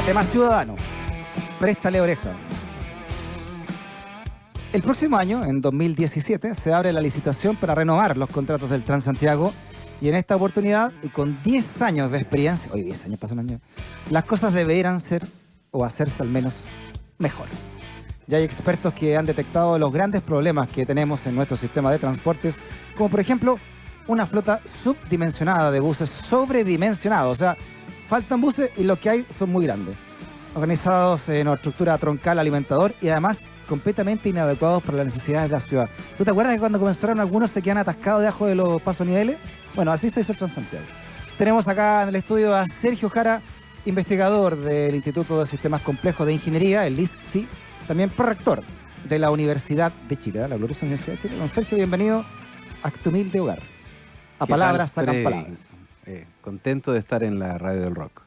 Tema ciudadano. Préstale oreja. El próximo año, en 2017, se abre la licitación para renovar los contratos del Transantiago y en esta oportunidad, y con 10 años de experiencia, hoy 10 años pasan un año, las cosas deberán ser o hacerse al menos mejor. Ya hay expertos que han detectado los grandes problemas que tenemos en nuestro sistema de transportes, como por ejemplo una flota subdimensionada de buses sobredimensionados, o sea, faltan buses y los que hay son muy grandes, organizados en una estructura troncal alimentador y además completamente inadecuados para las necesidades de la ciudad. ¿Tú te acuerdas que cuando comenzaron algunos se quedan atascados debajo de los pasos niveles? Bueno, así se hizo el Transantiago. Tenemos acá en el estudio a Sergio Jara, investigador del Instituto de Sistemas Complejos de Ingeniería, el ISSI, también prorector de la Universidad de Chile, la gloriosa Universidad de Chile. Don Sergio, bienvenido a tu humilde hogar. A palabras sacan palabras. Contento de estar en la radio del rock.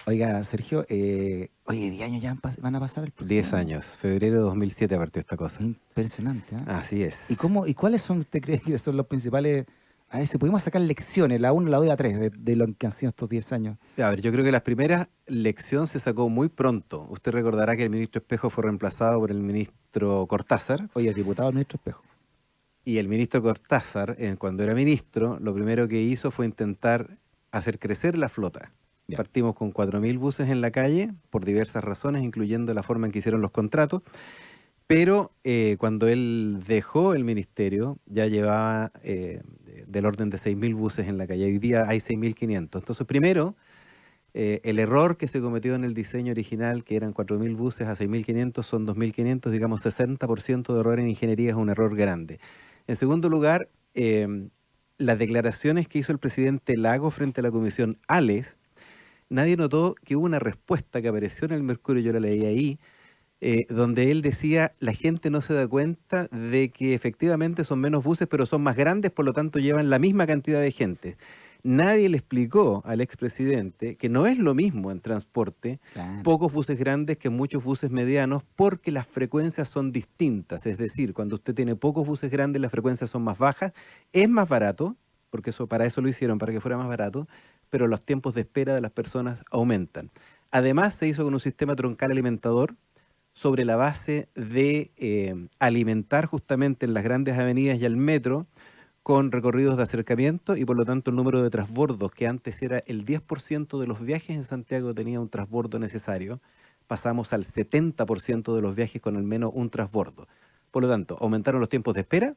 Oiga, Sergio, oye, 10 años ya van a pasar el próximo 10 años, febrero de 2007 partió esta cosa. Impresionante, ¿eh? Así es. ¿Y cuáles son, usted cree que son los principales? A ver, si pudimos sacar lecciones, la 1, la 2 y la 3, de lo que han sido estos 10 años. A ver, yo creo que la primera lección se sacó muy pronto. Usted recordará que el ministro Espejo fue reemplazado por el ministro Cortázar. Oye, el diputado del ministro Espejo. Y el ministro Cortázar, cuando era ministro, lo primero que hizo fue intentar hacer crecer la flota. Ya. Partimos con 4.000 buses en la calle, por diversas razones, incluyendo la forma en que hicieron los contratos. Pero cuando él dejó el ministerio, ya llevaba del orden de 6.000 buses en la calle. Hoy día hay 6.500. Entonces, primero, el error que se cometió en el diseño original, que eran 4.000 buses a 6.500, son 2.500, digamos 60% de error en ingeniería es un error grande. En segundo lugar, las declaraciones que hizo el presidente Lago frente a la comisión ALES, nadie notó que hubo una respuesta que apareció en el Mercurio, yo la leí ahí, donde él decía, la gente no se da cuenta de que efectivamente son menos buses, pero son más grandes, por lo tanto llevan la misma cantidad de gente. Nadie le explicó al expresidente que no es lo mismo en transporte, claro, pocos buses grandes que muchos buses medianos, porque las frecuencias son distintas. Es decir, cuando usted tiene pocos buses grandes, las frecuencias son más bajas, es más barato, porque para eso lo hicieron, para que fuera más barato, pero los tiempos de espera de las personas aumentan. Además, se hizo con un sistema troncal alimentador sobre la base de alimentar justamente en las grandes avenidas y al metro con recorridos de acercamiento y por lo tanto el número de transbordos, que antes era el 10% de los viajes en Santiago tenía un transbordo necesario, pasamos al 70% de los viajes con al menos un transbordo. Por lo tanto, aumentaron los tiempos de espera,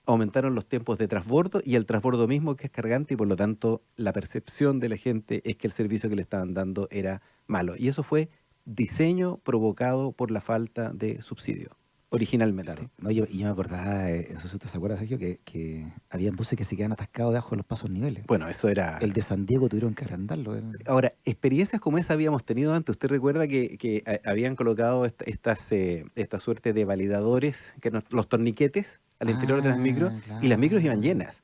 aumentaron los tiempos de transbordo y el transbordo mismo que es cargante y por lo tanto la percepción de la gente es que el servicio que le estaban dando era malo. Y eso fue diseño provocado por la falta de subsidio, originalmente. Claro. No, yo me acordaba, eso usted se acuerda, Sergio, que había buses que se quedaban atascados debajo de los pasos niveles. Bueno, eso era... El de San Diego tuvieron que agrandarlo. Ahora, experiencias como esa habíamos tenido antes. ¿Usted recuerda que habían colocado esta suerte de validadores, los torniquetes, al interior de las micros, claro, y las micros iban llenas?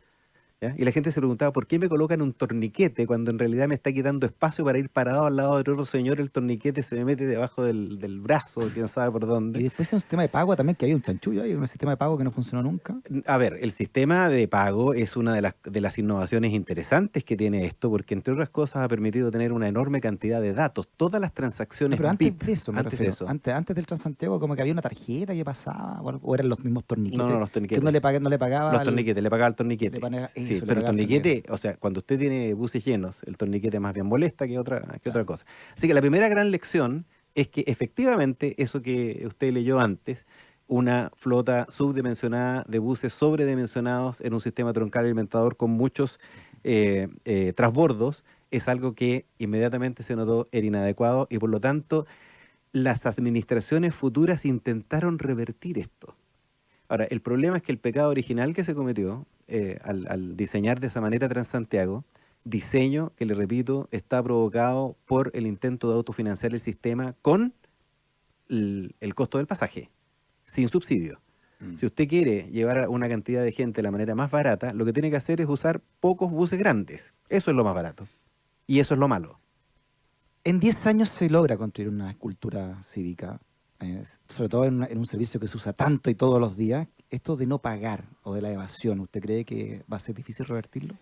¿Ya? Y la gente se preguntaba, ¿por qué me colocan un torniquete cuando en realidad me está quitando espacio para ir parado al lado de otro señor? El torniquete se me mete debajo del brazo, quién sabe por dónde. Y después un sistema de pago también, que había un chanchullo ahí, un sistema de pago que no funcionó nunca. A ver, el sistema de pago es una de las innovaciones interesantes que tiene esto, porque entre otras cosas ha permitido tener una enorme cantidad de datos. Todas las transacciones... Pero antes BIP, de eso, antes del Transantiago, como que había una tarjeta que pasaba, o eran los mismos torniquetes. No, los torniquetes. Que no le pagaba... Los torniquetes, le pagaba el torniquete. Sí, pero el torniquete, o sea, cuando usted tiene buses llenos, el torniquete más bien molesta que otra cosa. Así que la primera gran lección es que efectivamente eso que usted leyó antes, una flota subdimensionada de buses sobredimensionados en un sistema troncal alimentador con muchos transbordos, es algo que inmediatamente se notó era inadecuado y por lo tanto las administraciones futuras intentaron revertir esto. Ahora, el problema es que el pecado original que se cometió al diseñar de esa manera Transantiago, diseño que, le repito, está provocado por el intento de autofinanciar el sistema con el costo del pasaje, sin subsidio. Si usted quiere llevar a una cantidad de gente de la manera más barata, lo que tiene que hacer es usar pocos buses grandes. Eso es lo más barato. Y eso es lo malo. En 10 años se logra construir una cultura cívica, sobre todo en un servicio que se usa tanto y todos los días. Esto de no pagar o de la evasión, ¿usted cree que va a ser difícil revertirlo?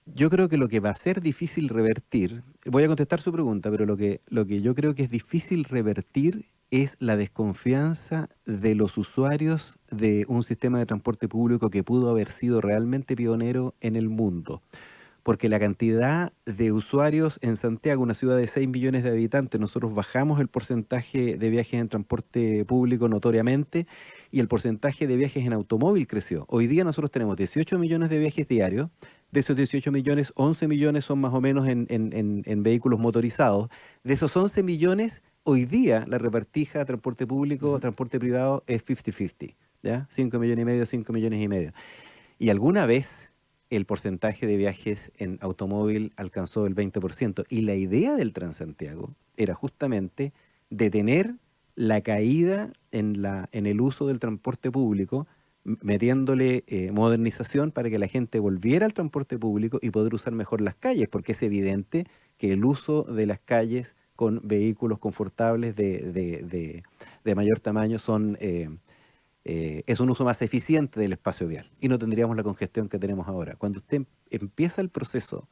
Yo creo que lo que va a ser difícil revertir, voy a contestar su pregunta, pero lo que yo creo que es difícil revertir es la desconfianza de los usuarios de un sistema de transporte público que pudo haber sido realmente pionero en el mundo. Porque la cantidad de usuarios en Santiago, una ciudad de 6 millones de habitantes, nosotros bajamos el porcentaje de viajes en transporte público notoriamente y el porcentaje de viajes en automóvil creció. Hoy día nosotros tenemos 18 millones de viajes diarios. De esos 18 millones, 11 millones son más o menos en vehículos motorizados. De esos 11 millones, hoy día la repartija transporte público, transporte privado es 50-50, ¿ya? 5 millones y medio, 5 millones y medio. Y alguna vez el porcentaje de viajes en automóvil alcanzó el 20%. Y la idea del Transantiago era justamente detener la caída en el uso del transporte público, metiéndole modernización para que la gente volviera al transporte público y poder usar mejor las calles, porque es evidente que el uso de las calles con vehículos confortables de mayor tamaño es un uso más eficiente del espacio vial y no tendríamos la congestión que tenemos ahora. Cuando usted empieza el proceso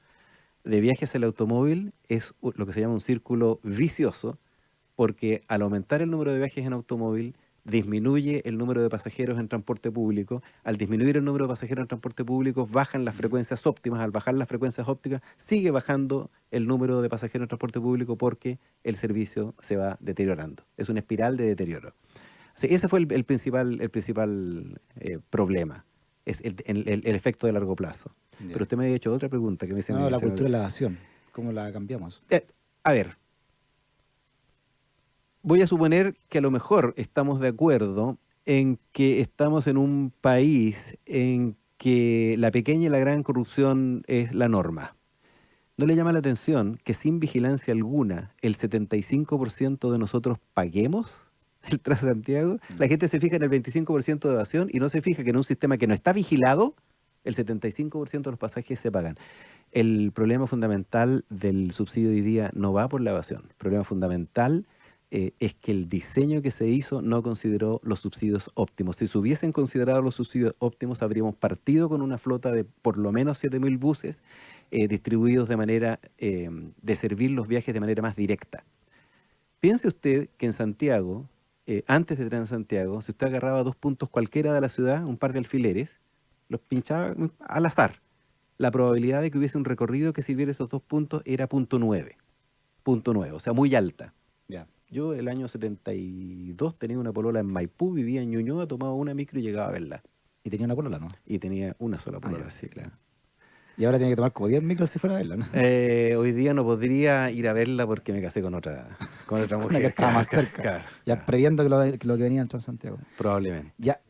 de viaje hacia el automóvil, es lo que se llama un círculo vicioso, porque al aumentar el número de viajes en automóvil, disminuye el número de pasajeros en transporte público. Al disminuir el número de pasajeros en transporte público, bajan las frecuencias óptimas. Al bajar las frecuencias ópticas, sigue bajando el número de pasajeros en transporte público porque el servicio se va deteriorando. Es una espiral de deterioro. Sí, ese fue el principal problema, es el efecto de largo plazo. Yeah. Pero usted me había hecho otra pregunta que me dice... No, la cultura de la evasión, ¿cómo la cambiamos? A ver, voy a suponer que a lo mejor estamos de acuerdo en que estamos en un país en que la pequeña y la gran corrupción es la norma. ¿No le llama la atención que sin vigilancia alguna el 75% de nosotros paguemos el Transantiago? La gente se fija en el 25% de evasión y no se fija que en un sistema que no está vigilado, el 75% de los pasajes se pagan. El problema fundamental del subsidio hoy día no va por la evasión. El problema fundamental es que el diseño que se hizo no consideró los subsidios óptimos. Si se hubiesen considerado los subsidios óptimos, habríamos partido con una flota de por lo menos 7.000 buses distribuidos de manera de servir los viajes de manera más directa. Piense usted que en Santiago, antes de Transantiago, si usted agarraba 2 puntos cualquiera de la ciudad, un par de alfileres, los pinchaba al azar. La probabilidad de que hubiese un recorrido que sirviera esos 2 puntos era 0.9. 0.9, o sea, muy alta. Yeah. Yo el año 72 tenía una polola en Maipú, vivía en Ñuñoa, tomaba una micro y llegaba a verla. ¿Y tenía una polola, no? Y tenía una sola polola, sí, claro. Y ahora tiene que tomar como 10 micros si fuera a verla, ¿no? Hoy día no podría ir a verla porque me casé con otra mujer. Que estaba más cerca. Claro, ya claro. Previendo que lo que venía en Transantiago. Probablemente. Ya,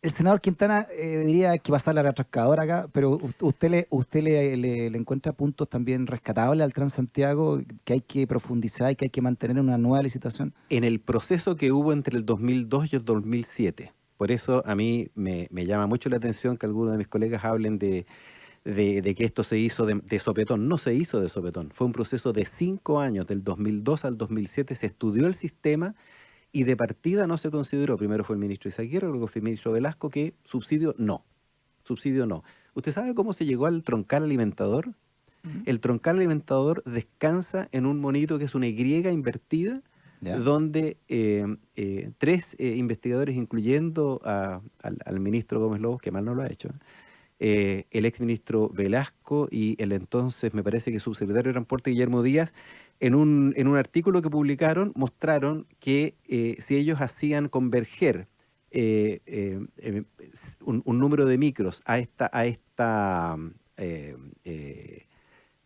el senador Quintana diría que va a estar la retrascadora acá, pero usted le encuentra puntos también rescatables al Transantiago que hay que profundizar y que hay que mantener una nueva licitación. En el proceso que hubo entre el 2002 y el 2007. Por eso a mí me llama mucho la atención que algunos de mis colegas hablen de que esto se hizo de sopetón. No se hizo de sopetón. Fue un proceso de 5 años, del 2002 al 2007. Se estudió el sistema y de partida no se consideró. Primero fue el ministro Izaguirre, luego fue el ministro Velasco, que subsidio no. Subsidio no. ¿Usted sabe cómo se llegó al troncal alimentador? Uh-huh. El troncal alimentador descansa en un monito que es una Y invertida, yeah, donde 3 investigadores, incluyendo al ministro Gómez Lobos, que mal no lo ha hecho, el exministro Velasco y el entonces, me parece que subsecretario de Transporte, Guillermo Díaz, en un artículo que publicaron, mostraron que si ellos hacían converger un número de micros a esta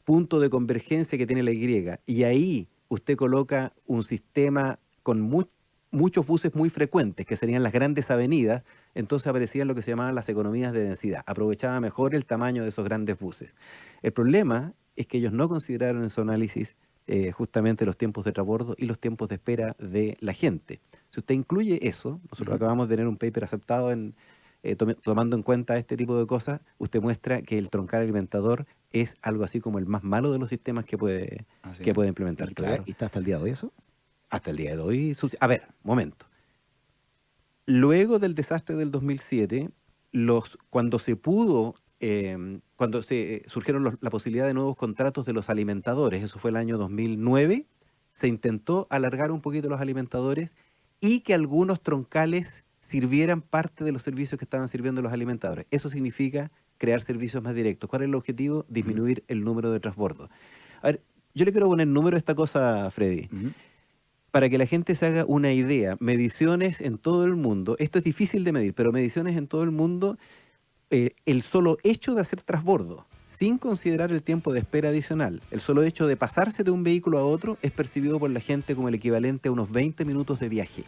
punto de convergencia que tiene la Y ahí usted coloca un sistema con muchos buses muy frecuentes, que serían las grandes avenidas, entonces aparecían lo que se llamaban las economías de densidad. Aprovechaba mejor el tamaño de esos grandes buses. El problema es que ellos no consideraron en su análisis justamente los tiempos de transbordo y los tiempos de espera de la gente. Si usted incluye eso, nosotros acabamos de tener un paper aceptado tomando en cuenta este tipo de cosas, usted muestra que el troncal alimentador es algo así como el más malo de los sistemas que puede implementar. Claro. ¿Y está hasta el día de hoy eso? Hasta el día de hoy. A ver, momento. Luego del desastre del 2007, cuando se pudo cuando se surgieron la posibilidad de nuevos contratos de los alimentadores, eso fue el año 2009, se intentó alargar un poquito los alimentadores y que algunos troncales sirvieran parte de los servicios que estaban sirviendo los alimentadores. Eso significa crear servicios más directos. ¿Cuál es el objetivo? Disminuir el número de transbordos. A ver, yo le quiero poner número a esta cosa, Freddy. Para que la gente se haga una idea, mediciones en todo el mundo, esto es difícil de medir, pero mediciones en todo el mundo, el solo hecho de hacer transbordo, sin considerar el tiempo de espera adicional, el solo hecho de pasarse de un vehículo a otro es percibido por la gente como el equivalente a unos 20 minutos de viaje.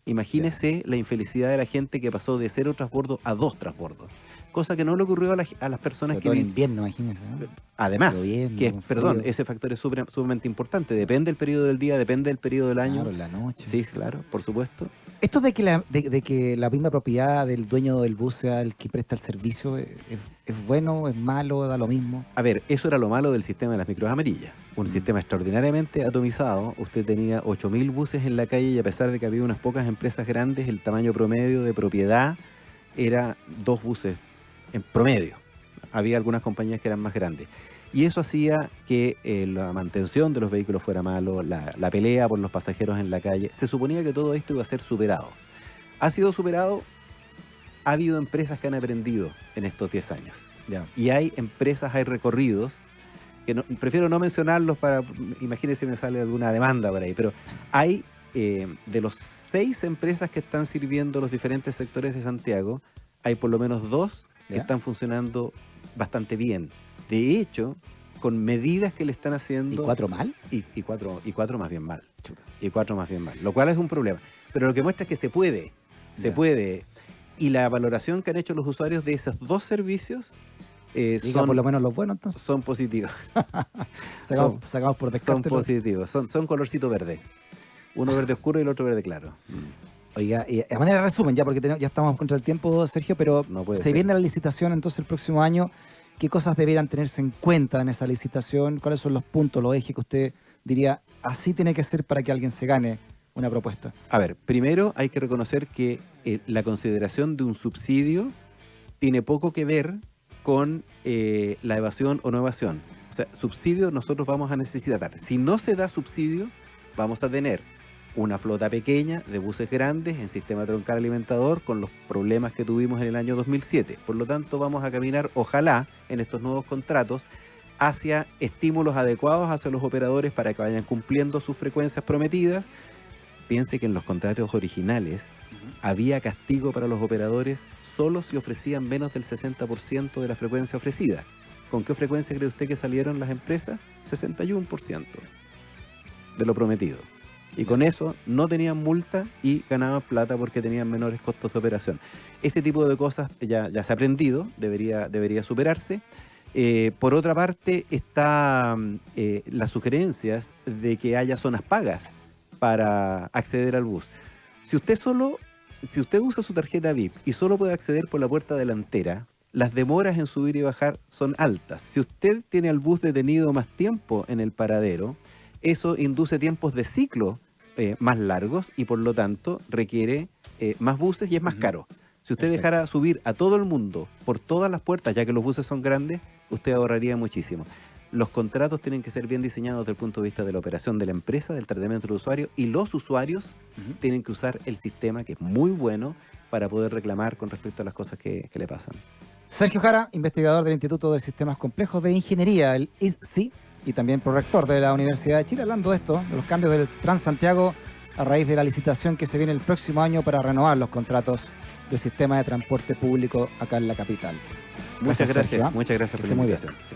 Imagínese la infelicidad de la gente que pasó de 0 transbordos a 2 transbordos. Cosa que no le ocurrió a las personas que... en invierno, imagínese, ¿no? Además, ese factor es sumamente importante. Depende del periodo del día, depende del periodo del año. Claro, en la noche. Sí, claro, por supuesto. ¿Esto de que la misma propiedad del dueño del bus sea el que presta el servicio es bueno, es malo, da lo mismo? A ver, eso era lo malo del sistema de las micros amarillas. Un sistema extraordinariamente atomizado. Usted tenía 8.000 buses en la calle y a pesar de que había unas pocas empresas grandes, el tamaño promedio de propiedad era 2 buses en promedio. Había algunas compañías que eran más grandes. Y eso hacía que la mantención de los vehículos fuera malo, la pelea por los pasajeros en la calle. Se suponía que todo esto iba a ser superado. ¿Ha sido superado? Ha habido empresas que han aprendido en estos 10 años. Yeah. Y hay empresas, hay recorridos, que prefiero no mencionarlos para, imagínense si me sale alguna demanda por ahí, pero hay de los 6 empresas que están sirviendo los diferentes sectores de Santiago, hay por lo menos 2 que están funcionando bastante bien. De hecho, con medidas que le están haciendo... ¿Y 4 mal? Y 4 más bien mal. Y 4 más bien mal. Lo cual es un problema. Pero lo que muestra es que se puede. Se puede. Y la valoración que han hecho los usuarios de esos 2 servicios... son por lo menos los buenos, entonces. Son positivos. Sacamos por descarte. Son positivos. Son colorcito verde. Uno verde oscuro y el otro verde claro. Oiga, y a manera de resumen, ya porque ya estamos contra el tiempo, Sergio, pero viene la licitación entonces el próximo año. ¿Qué cosas debieran tenerse en cuenta en esa licitación? ¿Cuáles son los puntos, los ejes que usted diría, así tiene que ser para que alguien se gane una propuesta? A ver, primero hay que reconocer que la consideración de un subsidio tiene poco que ver con la evasión o no evasión. O sea, subsidio nosotros vamos a necesitar. Si no se da subsidio, vamos a tener una flota pequeña de buses grandes en sistema troncal alimentador con los problemas que tuvimos en el año 2007. Por lo tanto, vamos a caminar, ojalá, en estos nuevos contratos, hacia estímulos adecuados hacia los operadores para que vayan cumpliendo sus frecuencias prometidas. Piense que en los contratos originales había castigo para los operadores solo si ofrecían menos del 60% de la frecuencia ofrecida. ¿Con qué frecuencia cree usted que salieron las empresas? 61% de lo prometido. Y con eso no tenían multa y ganaban plata porque tenían menores costos de operación. Ese tipo de cosas ya se ha aprendido, debería superarse. Por otra parte, están las sugerencias de que haya zonas pagas para acceder al bus. Si usted usa su tarjeta VIP y solo puede acceder por la puerta delantera, las demoras en subir y bajar son altas. Si usted tiene al bus detenido más tiempo en el paradero, eso induce tiempos de ciclo más largos y por lo tanto requiere más buses y es más caro. Si usted dejara subir a todo el mundo por todas las puertas, ya que los buses son grandes, usted ahorraría muchísimo. Los contratos tienen que ser bien diseñados desde el punto de vista de la operación de la empresa, del tratamiento del usuario, y los usuarios tienen que usar el sistema, que es muy bueno, para poder reclamar con respecto a las cosas que le pasan. Sergio Jara, investigador del Instituto de Sistemas Complejos de Ingeniería, el ISSI, y también prorector de la Universidad de Chile, hablando de esto, de los cambios del Transantiago a raíz de la licitación que se viene el próximo año para renovar los contratos del sistema de transporte público acá en la capital. Muchas gracias por la invitación. Sí.